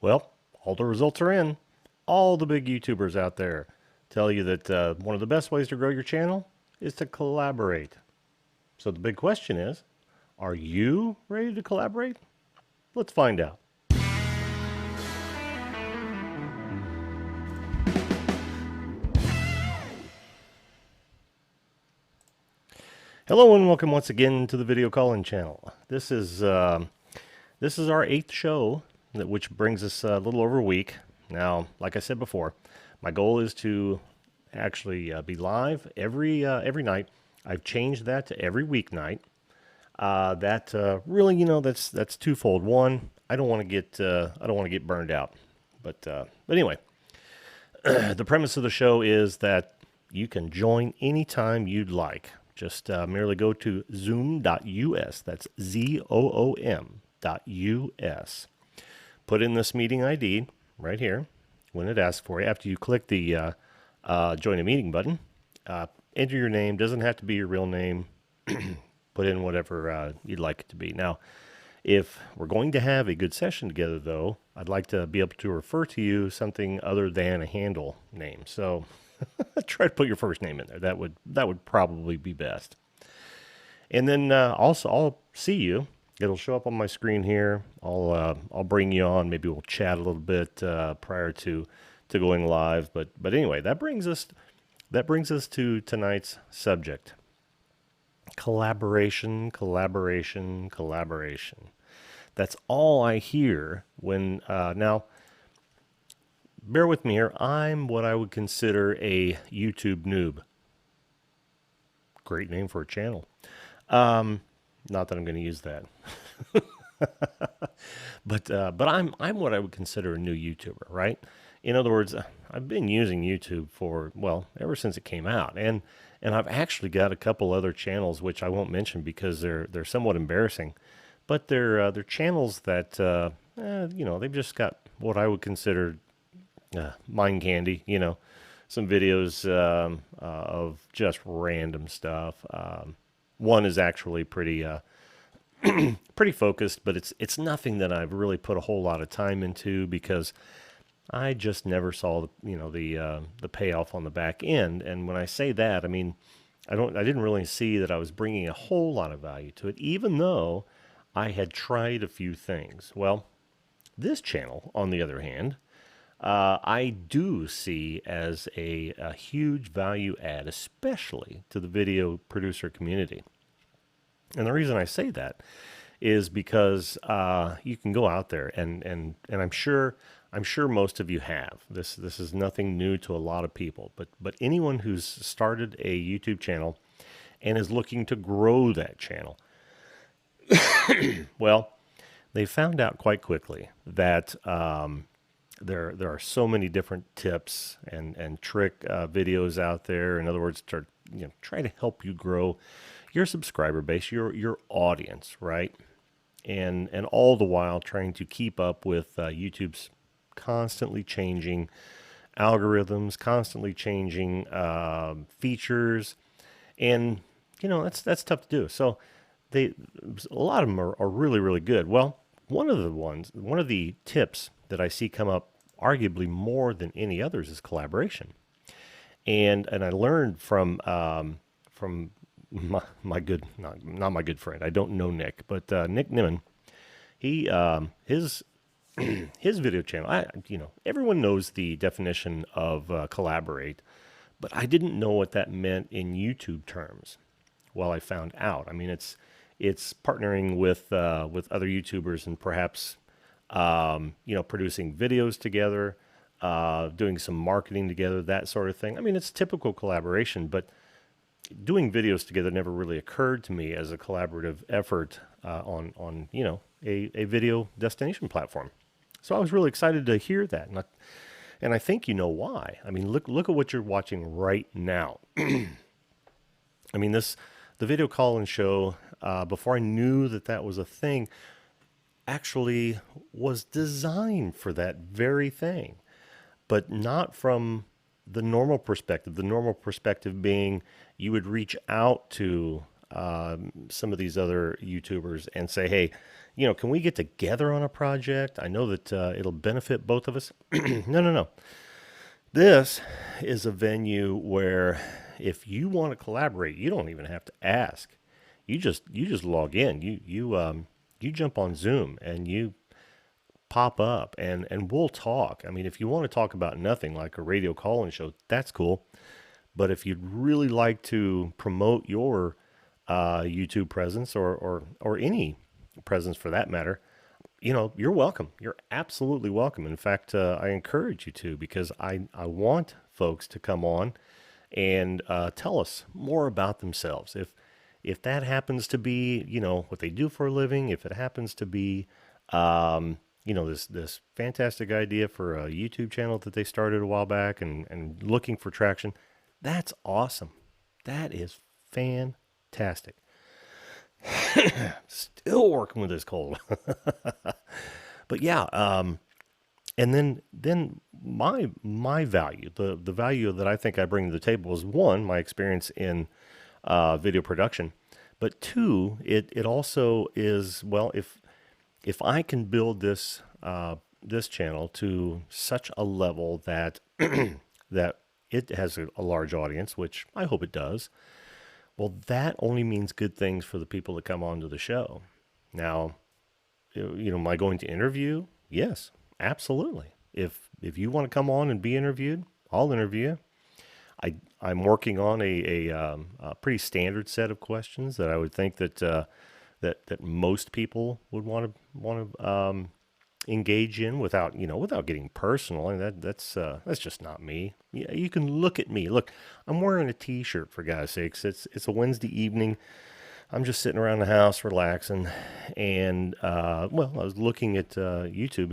Well, all the results are in. All the big YouTubers out there tell you that one of the best ways to grow your channel is to collaborate. So the big question is, are you ready to collaborate? Let's find out. Hello and welcome once again to the Video Colin channel. This is our 8th show, which brings us a little over a week. Now, like I said before, my goal is to actually be live every night. I've changed that to every weeknight. Really, that's twofold. One, I don't want to get burned out. But anyway, the premise of the show is that you can join anytime you'd like. Just merely go to zoom.us. That's ZOOM.us. Put in this meeting ID right here when it asks for you. After you click the join a meeting button, enter your name. Doesn't have to be your real name. Put in whatever you'd like it to be. Now, if we're going to have a good session together, though, I'd like to be able to refer to you something other than a handle name. So try to put your first name in there. That would probably be best. And then also, I'll see you. It'll show up on my screen here. I'll bring you on. Maybe we'll chat a little bit prior to going live. But anyway, that brings us to tonight's subject. Collaboration, collaboration, collaboration. That's all I hear when now. Bear with me here. I'm what I would consider a YouTube noob. Great name for a channel. Not that I'm going to use that. But I'm what I would consider a new YouTuber, right? In other words, I've been using YouTube for, well, ever since it came out. And I've actually got a couple other channels which I won't mention because they're somewhat embarrassing. But they're channels that they've just got what I would consider mind candy, some videos of just random stuff. One is actually pretty pretty focused, but it's nothing that I've really put a whole lot of time into because I just never saw the payoff on the back end. And when I say that, I mean I didn't really see that I was bringing a whole lot of value to it, even though I had tried a few things. Well, this channel, on the other hand, I do see as a huge value add, especially to the video producer community. And the reason I say that is because you can go out there and I'm sure most of you have. This is nothing new to a lot of people, but anyone who's started a YouTube channel and is looking to grow that channel, well, they found out quite quickly that there are so many different tips and trick videos out there. In other words, to try to help you grow your subscriber base, your audience, right? And all the while trying to keep up with YouTube's constantly changing algorithms, constantly changing features, and that's tough to do. So a lot of them are really, really good. Well, one of the tips that I see come up arguably more than any others is collaboration. And I learned from my good, not my good friend. I don't know Nick, but Nick Nimmin. He his video channel. Everyone knows the definition of collaborate, but I didn't know what that meant in YouTube terms. Well, I found out. I mean, it's partnering with other YouTubers and perhaps producing videos together, doing some marketing together, that sort of thing. I mean, it's typical collaboration, but doing videos together never really occurred to me as a collaborative effort on a video destination platform. So I was really excited to hear that, and I think you know why. I mean, look at what you're watching right now. I mean, the Video Colin show, before I knew that was a thing, actually was designed for that very thing, but not from the normal perspective. The normal perspective being you would reach out to some of these other YouTubers and say, hey, can we get together on a project? I know that it'll benefit both of us. No, no, no. This is a venue where if you want to collaborate, you don't even have to ask. You just log in. You jump on Zoom and you pop up and we'll talk. I mean, if you want to talk about nothing like a radio call-in show, that's cool. But if you'd really like to promote your YouTube presence or any presence for that matter, you're welcome. You're absolutely welcome. In fact, I encourage you to because I want folks to come on and tell us more about themselves. If that happens to be, what they do for a living, if it happens to be, this fantastic idea for a YouTube channel that they started a while back and looking for traction, that's awesome. That is fantastic. Still working with this cold. But yeah, and then my value, the value that I think I bring to the table is one, my experience in video production, but two, it also is, well, if I can build this this channel to such a level that that it has a large audience, which I hope it does, well, that only means good things for the people that come onto the show. Now, am I going to interview? Yes, absolutely. If you want to come on and be interviewed, I'll interview you. I'm working on a pretty standard set of questions that I would think that that most people would want to engage in without getting personal. And that's just not me. Yeah, you can look at me. Look, I'm wearing a T-shirt for God's sakes. It's a Wednesday evening. I'm just sitting around the house relaxing, and I was looking at YouTube.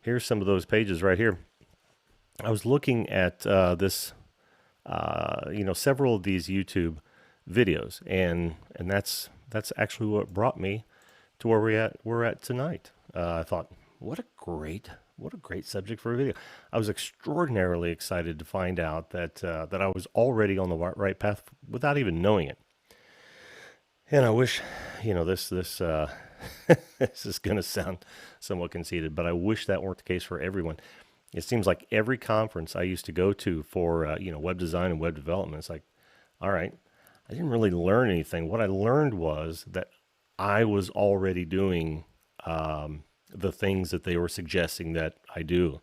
Here's some of those pages right here. I was looking at this, several of these YouTube videos, and that's actually what brought me to where we're at tonight. I thought, what a great subject for a video. I was extraordinarily excited to find out that I was already on the right path without even knowing it. And I wish, this this is going to sound somewhat conceited, but I wish that weren't the case for everyone. It seems like every conference I used to go to for web design and web development, it's like, all right, I didn't really learn anything. What I learned was that I was already doing the things that they were suggesting that I do,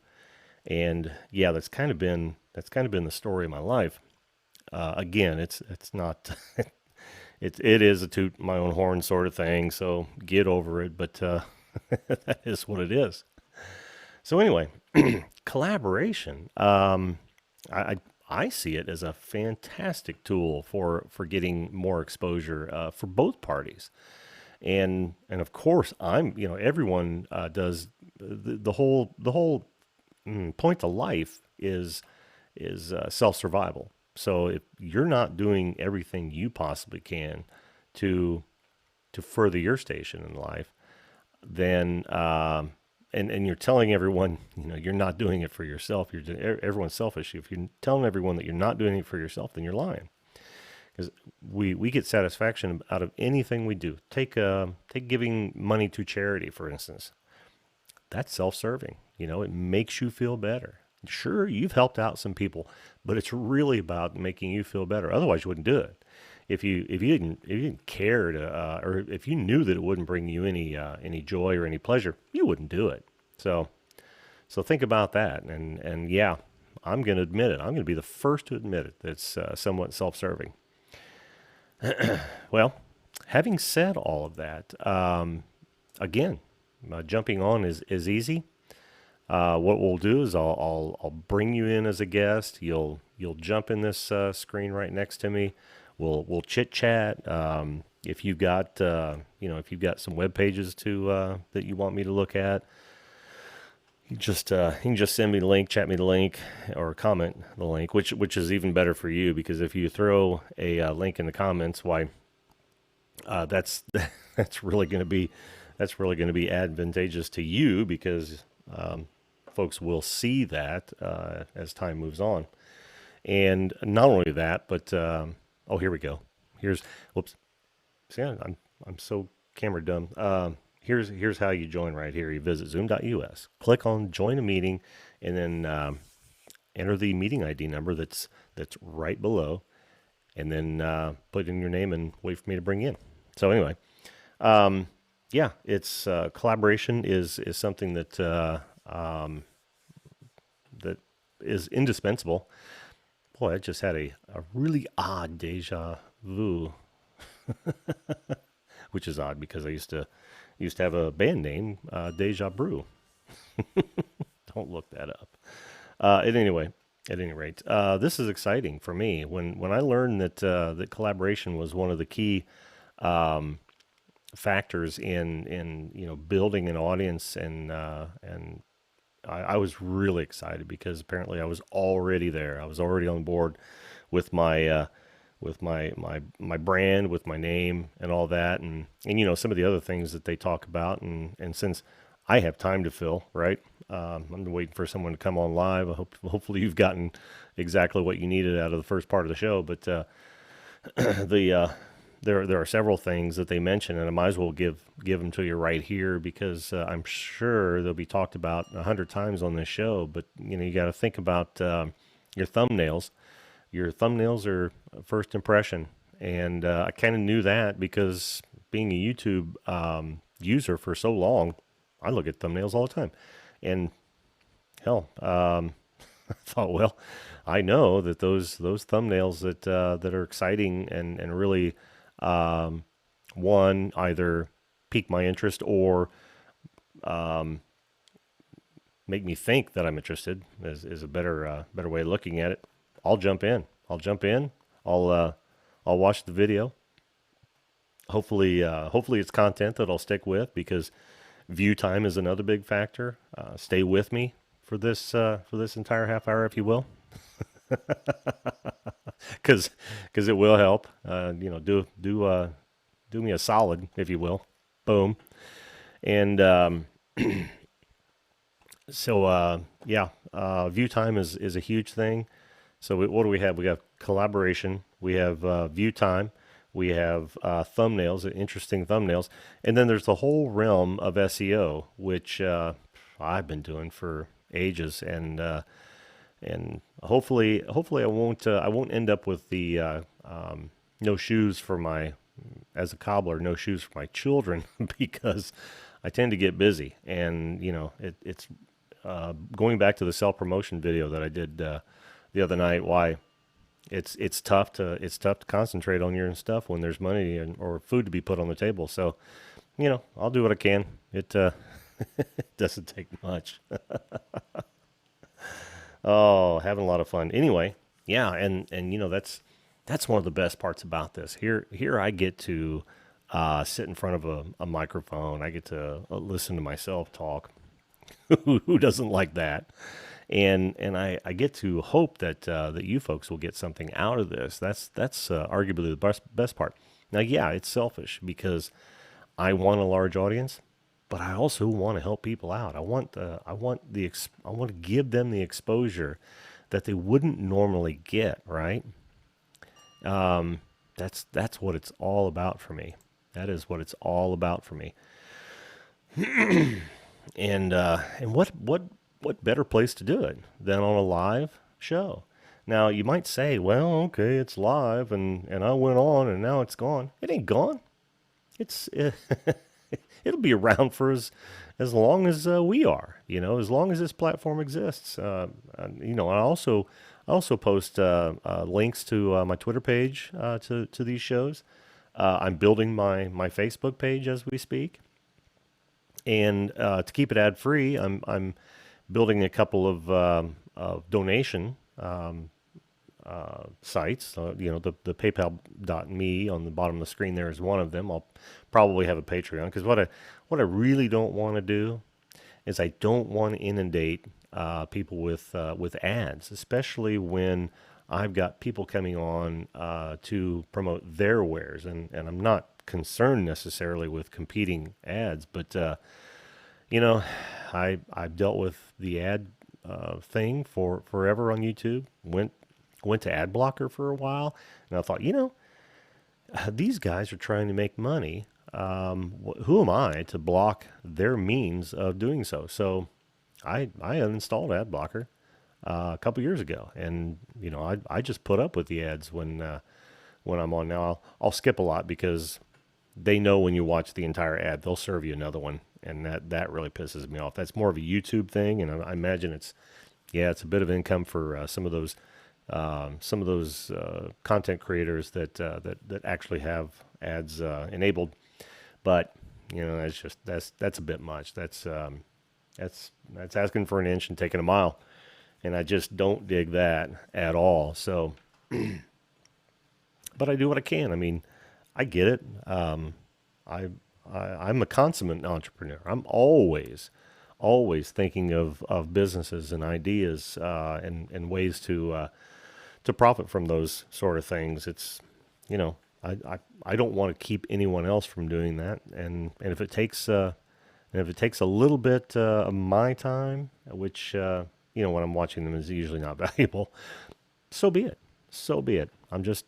and yeah, that's kind of been the story of my life. Again, it's not. It is a toot my own horn sort of thing, so get over it. But that is what it is. So anyway, collaboration. I see it as a fantastic tool for getting more exposure for both parties, and of course everyone does the whole point to life is self survival. So if you're not doing everything you possibly can to further your station in life, then and you're telling everyone you're not doing it for yourself. Everyone's selfish. If you're telling everyone that you're not doing it for yourself, then you're lying. Because we get satisfaction out of anything we do. Take giving money to charity, for instance. That's self-serving. It makes you feel better. Sure, you've helped out some people, but it's really about making you feel better. Otherwise, you wouldn't do it. If you didn't care to, or if you knew that it wouldn't bring you any joy or any pleasure, you wouldn't do it. So think about that. And yeah, I'm going to admit it. I'm going to be the first to admit it. That's somewhat self-serving. Well, having said all of that, again, jumping on is easy. What we'll do is I'll bring you in as a guest. You'll jump in this screen right next to me. We'll chit chat. If you've got some web pages to that you want me to look at, you can just send me the link, chat me the link, or comment the link, which is even better for you, because if you throw a link in the comments, why that's really going to be advantageous to you, because folks will see that as time moves on. And not only that, but oh, here we go. Whoops. See, I'm so camera dumb. Here's how you join right here. You visit zoom.us, click on join a meeting, and then enter the meeting ID number that's right below, and then put in your name and wait for me to bring you in. So anyway, yeah, it's collaboration is something that is indispensable. Boy, I just had a really odd deja vu, which is odd because I used to have a band name, Deja Brew. Don't look that up. At any rate, this is exciting for me. When I learned that collaboration was one of the key factors in building an audience, and I was really excited because apparently I was already there. I was already on board with my brand, with my name, and all that, and some of the other things that they talk about, and since I have time to fill, right? I'm waiting for someone to come on live. Hopefully you've gotten exactly what you needed out of the first part of the show, but there are several things that they mention, and I might as well give them to you right here because I'm sure they'll be talked about 100 times on this show. But you got to think about your thumbnails. Your thumbnails are first impression, and I kind of knew that because being a YouTube user for so long, I look at thumbnails all the time, and hell, I thought, well, I know that those thumbnails that are exciting and really one either pique my interest or make me think that I'm interested is a better way of looking at it. I'll jump in. I'll watch the video. Hopefully it's content that I'll stick with because view time is another big factor. Stay with me for this entire half hour, if you will, because it will help. Do me a solid, if you will. Boom. And view time is a huge thing. So what do we have? We have collaboration. We have view time. We have thumbnails, interesting thumbnails, and then there's the whole realm of SEO, which I've been doing for ages, and hopefully I won't end up with the no shoes for my as a cobbler, no shoes for my children because I tend to get busy, and it's going back to the self promotion video that I did the other night. Why? It's tough to concentrate on your stuff when there's money or food to be put on the table. So, I'll do what I can. It it doesn't take much. Oh, having a lot of fun. Anyway, yeah, and that's one of the best parts about this. Here I get to sit in front of a microphone. I get to listen to myself talk. Who doesn't like that? And I get to hope that you folks will get something out of this. That's arguably the best part. Now, yeah, it's selfish because I want a large audience, but I also want to help people out. I want to give them the exposure that they wouldn't normally get. Right? That's what it's all about for me. That is what it's all about for me. And what better place to do it than on a live show? Now you might say, well, okay, it's live, and I went on, and now it's gone. It ain't gone. It'll be around for as long as we are. As long as this platform exists. I also post links to my Twitter page to these shows. I'm building my Facebook page as we speak. And to keep it ad free, I'm building a couple of donation sites. The PayPal.me on the bottom of the screen there is one of them. I'll probably have a Patreon because what I really don't want to do is I don't want to inundate people with ads, especially when I've got people coming on to promote their wares, and I'm not concerned necessarily with competing ads, but I've dealt with the ad thing for forever on YouTube. Went to ad blocker for a while, and I thought, These guys are trying to make money. Who am I to block their means of doing so? So I uninstalled ad blocker a couple years ago, and I just put up with the ads when I'm on. Now I'll skip a lot because they know when you watch the entire ad, they'll serve you another one, and that really pisses me off. That's more of a YouTube thing, and I imagine it's a bit of income for some of those content creators that actually have ads enabled. But that's a bit much. That's asking for an inch and taking a mile, and I just don't dig that at all. So, but I do what I can. I mean, I get it. I, I'm a consummate entrepreneur. I'm always thinking of businesses and ideas and ways to profit from those sort of things. It's you know I don't want to keep anyone else from doing that, and if it takes a little bit of my time, which when I'm watching them is usually not valuable, so be it. So be it. I'm just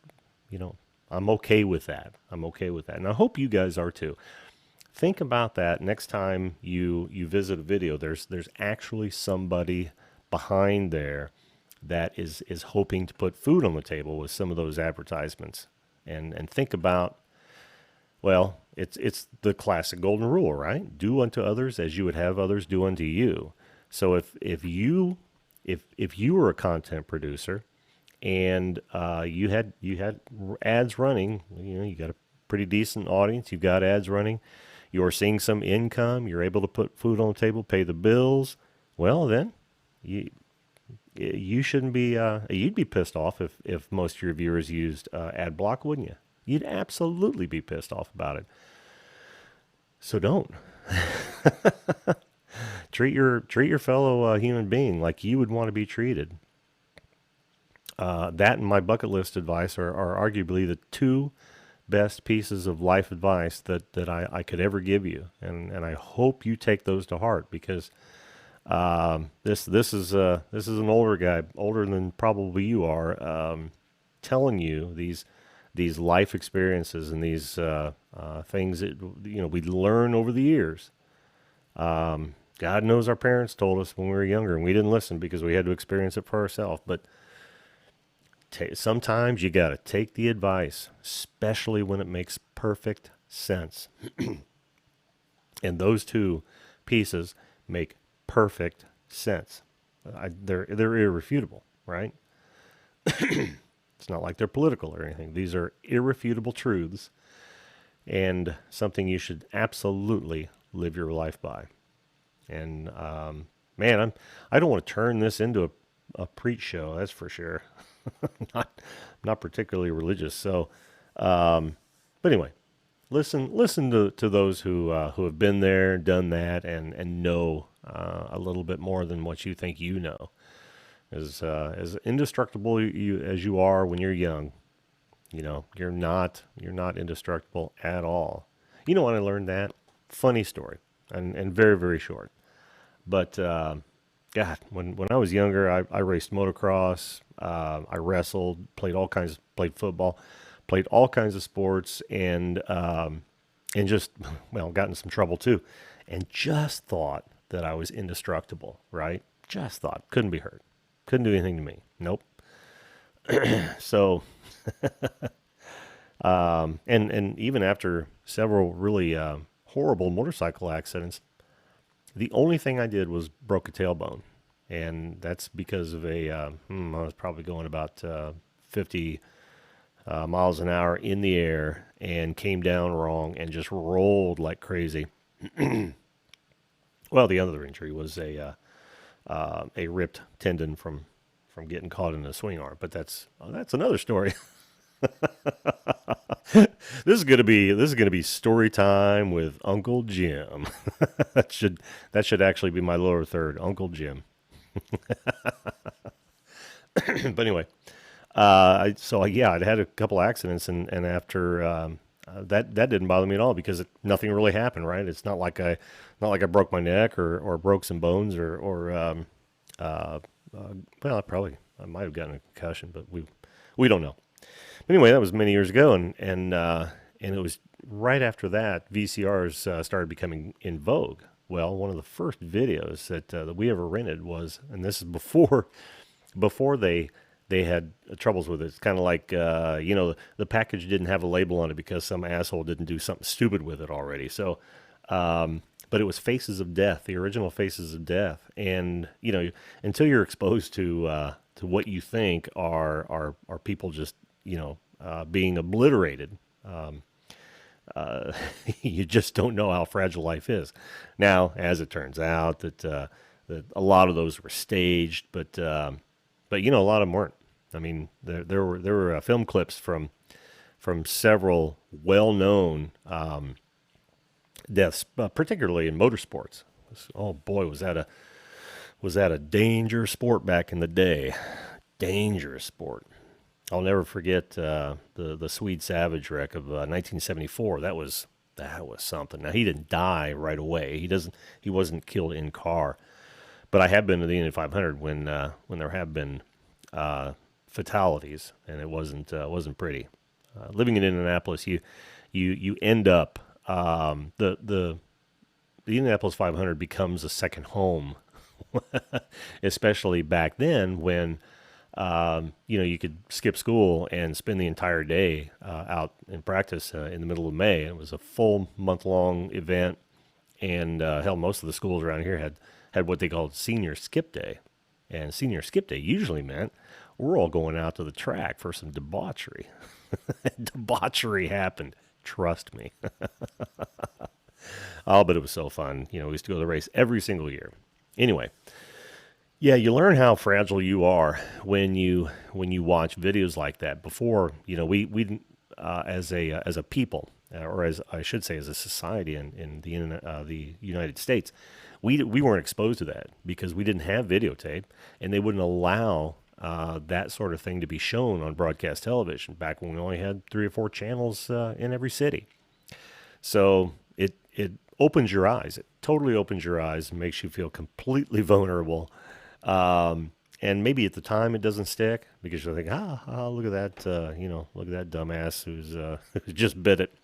you know I'm okay with that. I'm okay with that, and I hope you guys are too. Think about that next time you visit a video. There's actually somebody behind there that is hoping to put food on the table with some of those advertisements. And think about, well, it's the classic golden rule, right? Do unto others as you would have others do unto you. So if you were a content producer and you had ads running, you got a pretty decent audience, you've got ads running, you're seeing some income, you're able to put food on the table, pay the bills, well then you shouldn't be you'd be pissed off if most of your viewers used ad block, wouldn't you? You'd absolutely be pissed off about it. So don't treat your fellow human being like you would want to be treated. That and my bucket list advice are arguably the two best pieces of life advice that I could ever give you, and I hope you take those to heart, because this is an older guy, older than probably you are, telling you these life experiences and these things that we learn over the years. God knows our parents told us when we were younger, and we didn't listen because we had to experience it for ourselves. But sometimes you got to take the advice, especially when it makes perfect sense. And those two pieces make perfect sense. They're irrefutable, right? It's not like they're political or anything. These are irrefutable truths, and something you should absolutely live your life by. And man, I don't want to turn this into a preach show. That's for sure. not particularly religious. So, but anyway, listen to those who have been there, done that, and know a little bit more than what you think you know. As indestructible as you are when you're young, you're not indestructible at all. You know when I learned that? Funny story, and very, very short. But God, when I was younger, I raced motocross, I wrestled, played football, played all kinds of sports, and just got in some trouble too, and just thought that I was indestructible. Right? Just thought, couldn't be hurt, couldn't do anything to me. Nope. So, and even after several really horrible motorcycle accidents, the only thing I did was broke a tailbone, and that's because of I was probably going about 50 miles an hour in the air and came down wrong and just rolled like crazy. Well, the other injury was a ripped tendon from getting caught in a swing arm, but that's another story. This is gonna be story time with Uncle Jim. that should actually be my lower third, Uncle Jim. But anyway, I'd had a couple accidents, and after that didn't bother me at all, because nothing really happened. Right? It's not like I broke my neck or broke some bones or well, I might have gotten a concussion, but we don't know. Anyway, that was many years ago, and it was right after that VCRs started becoming in vogue. Well, one of the first videos that we ever rented was, and this is before they had troubles with it. It's kind of like the package didn't have a label on it because some asshole didn't do something stupid with it already. So, but it was Faces of Death, the original Faces of Death, and until you're exposed to what you think are people just being obliterated. You just don't know how fragile life is. Now, as it turns out, that a lot of those were staged, but a lot of them weren't. I mean, there were film clips from several well-known deaths, particularly in motorsports. Oh boy, was that a dangerous sport back in the day? Dangerous sport. I'll never forget the Swede Savage wreck of 1974. That was something. Now he didn't die right away. He wasn't killed in car, but I have been to the Indy 500 when there have been fatalities, and it wasn't pretty. Living in Indianapolis, you end up the Indianapolis 500 becomes a second home, especially back then when. You could skip school and spend the entire day out in practice in the middle of May. It was a full month-long event, and hell, most of the schools around here had what they called Senior Skip Day. And Senior Skip Day usually meant we're all going out to the track for some debauchery. Debauchery happened, trust me. Oh, but it was so fun. We used to go to the race every single year. Anyway. Yeah, you learn how fragile you are when you watch videos like that. Before, we as a people, or as I should say, as a society in the United States, we weren't exposed to that because we didn't have videotape, and they wouldn't allow that sort of thing to be shown on broadcast television back when we only had 3 or 4 channels in every city. So it opens your eyes. It totally opens your eyes and makes you feel completely vulnerable. And maybe at the time it doesn't stick because you're thinking, look at that, look at that dumbass who's just bit it.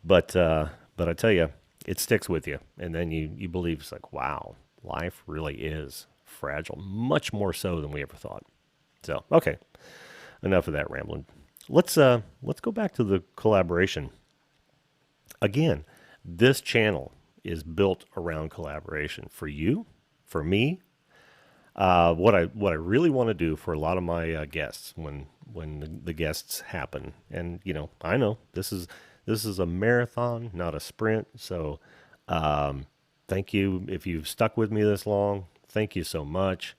But I tell you, it sticks with you. And then you believe it's like, wow, life really is fragile, much more so than we ever thought. So, okay, enough of that rambling. Let's go back to the collaboration. Again, this channel is built around collaboration for you, for me. What I really want to do for a lot of my guests when the guests happen, and I know this is a marathon, not a sprint. So thank you if you've stuck with me this long. Thank you so much.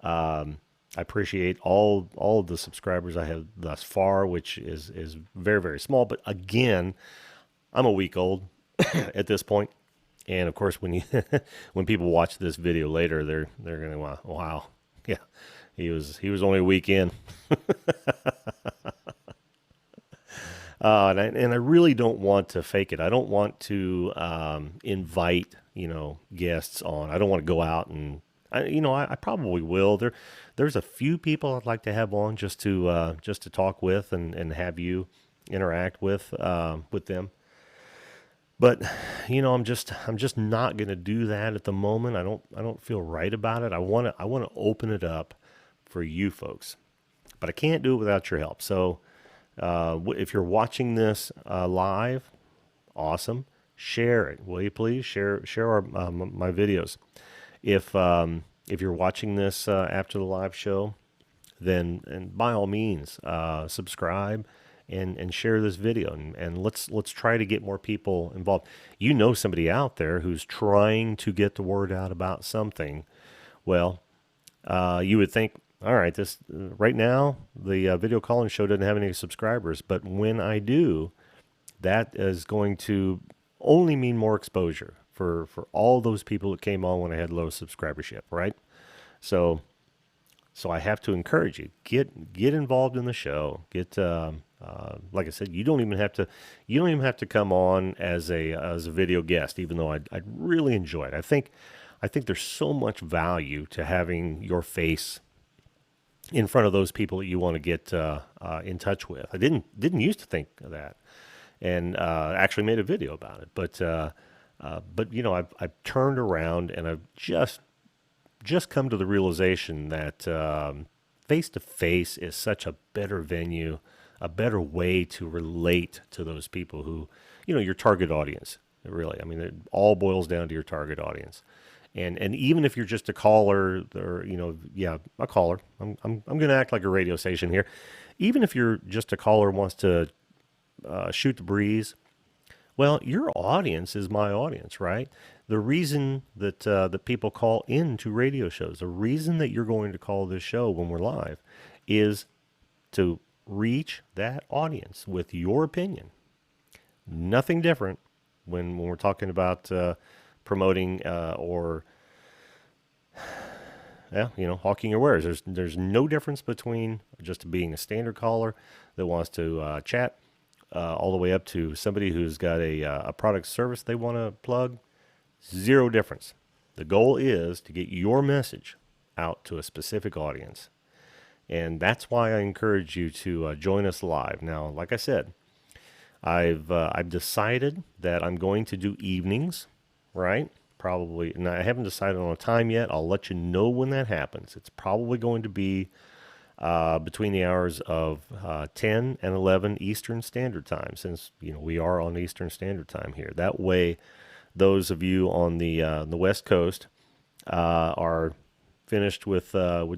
I appreciate all of the subscribers I have thus far, which is very, very small. But again, I'm a week old at this point. And of course, when people watch this video later, they're going to wow, yeah, he was only a week in, and I really don't want to fake it. I don't want to invite guests on. I don't want to go out and I probably will. There's a few people I'd like to have on just to talk with and have you interact with them. But I'm just not going to do that at the moment. I don't feel right about it. I want to open it up for you folks, but I can't do it without your help. So if you're watching this live, awesome. Share it, will you please? Share our my videos. If you're watching this after the live show, then and by all means subscribe. And share this video, and let's try to get more people involved. Somebody out there who's trying to get the word out about something. Well, you would think, all right, this right now the video Colin show doesn't have any subscribers, but when I do, that is going to only mean more exposure for all those people that came on when I had low subscribership, right? So I have to encourage you, get involved in the show. Like I said, you don't even have to come on as a video guest, even though I'd really enjoy it. I think there's so much value to having your face in front of those people that you want to get in touch with. I didn't used to think of that, and actually made a video about it. But you know, I've turned around and I've just come to the realization that face to face is such a better venue, a better way to relate to those people who, you know, your target audience. Really, I mean, it all boils down to your target audience. And even if you're just a caller, or you know, yeah, a caller. I'm going to act like a radio station here. Even if you're just a caller wants to shoot the breeze, well, your audience is my audience, right? The reason that that people call into radio shows, the reason that you're going to call this show when we're live, is to reach that audience with your opinion. Nothing different when we're talking about promoting or yeah, you know, hawking your wares. There's no difference between just being a standard caller that wants to chat, all the way up to somebody who's got a product service they want to plug. Zero difference. The goal is to get your message out to a specific audience, and that's why I encourage you to join us live. Now, like I said, I've decided that I'm going to do evenings, right? Probably, and I haven't decided on a time yet. I'll let you know when that happens. It's probably going to be between the hours of 10 and 11 Eastern Standard Time, since you know we are on Eastern Standard Time here. That way, those of you on the West Coast are finished with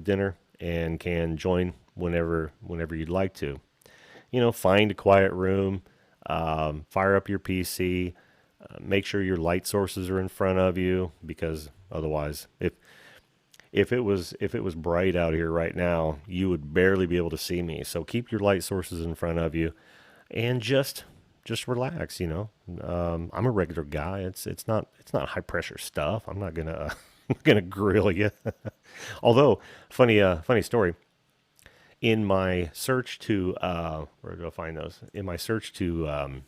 dinner and can join whenever you'd like to. You know, find a quiet room, fire up your PC. Make sure your light sources are in front of you, because otherwise, if it was bright out here right now, you would barely be able to see me. So keep your light sources in front of you, and just relax. You know, I'm a regular guy. It's not high pressure stuff. I'm not gonna gonna grill you. Although funny story. In my search to where do I find those? In my search to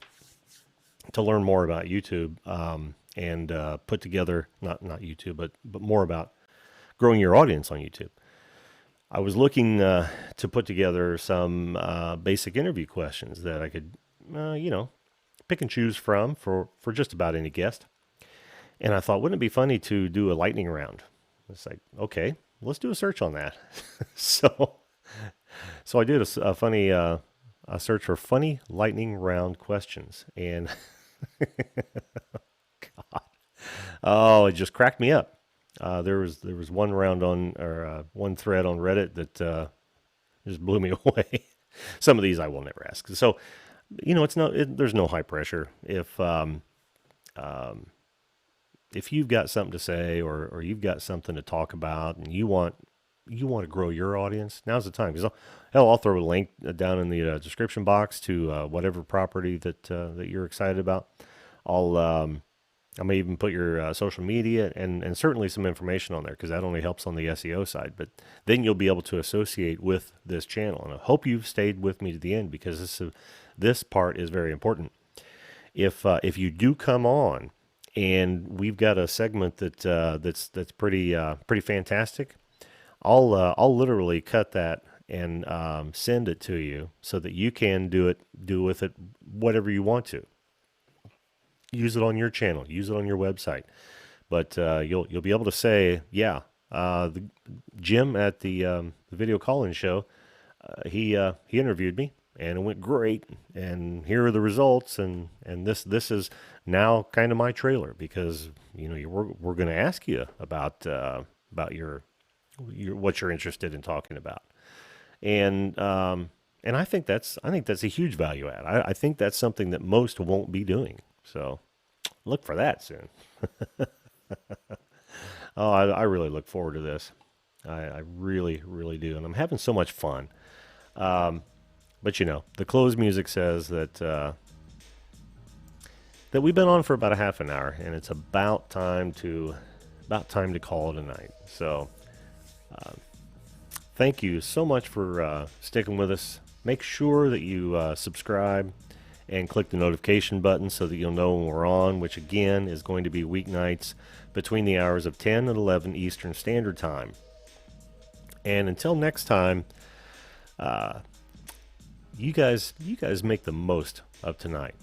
learn more about YouTube and put together not YouTube, but more about growing your audience on YouTube, I was looking to put together some basic interview questions that I could, you know, pick and choose from for just about any guest. And I thought, wouldn't it be funny to do a lightning round? It's like, okay, let's do a search on that. so I did a funny a search for funny lightning round questions, and God, oh, it just cracked me up. There was one round on, or one thread on Reddit that just blew me away. Some of these I will never ask. So, you know, there's no high pressure. If you've got something to say, or you've got something to talk about, and you want to grow your audience, now's the time. Because I'll throw a link down in the description box to whatever property that you're excited about. I may even put your social media and certainly some information on there, because that only helps on the SEO side. But then you'll be able to associate with this channel. And I hope you've stayed with me to the end, because this part is very important. If you do come on and we've got a segment that's pretty fantastic, I'll literally cut that and send it to you so that you can do with it whatever you want to. Use it on your channel, use it on your website, but you'll be able to say, yeah, the Jim at the video Colin show, he interviewed me and it went great, and here are the results, and this is now kind of my trailer, because you know we're going to ask you about your what you're interested in talking about, and I think that's a huge value add. I think that's something that most won't be doing. So look for that soon. Oh, I really look forward to this. I really, really do. And I'm having so much fun. But you know, the close music says that we've been on for about a half an hour, and it's about time to call it a night. So thank you so much for sticking with us. Make sure that you subscribe and click the notification button so that you'll know when we're on, which again is going to be weeknights between the hours of 10 and 11 Eastern Standard Time. And until next time, you guys make the most of tonight,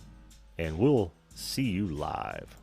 and we'll see you live.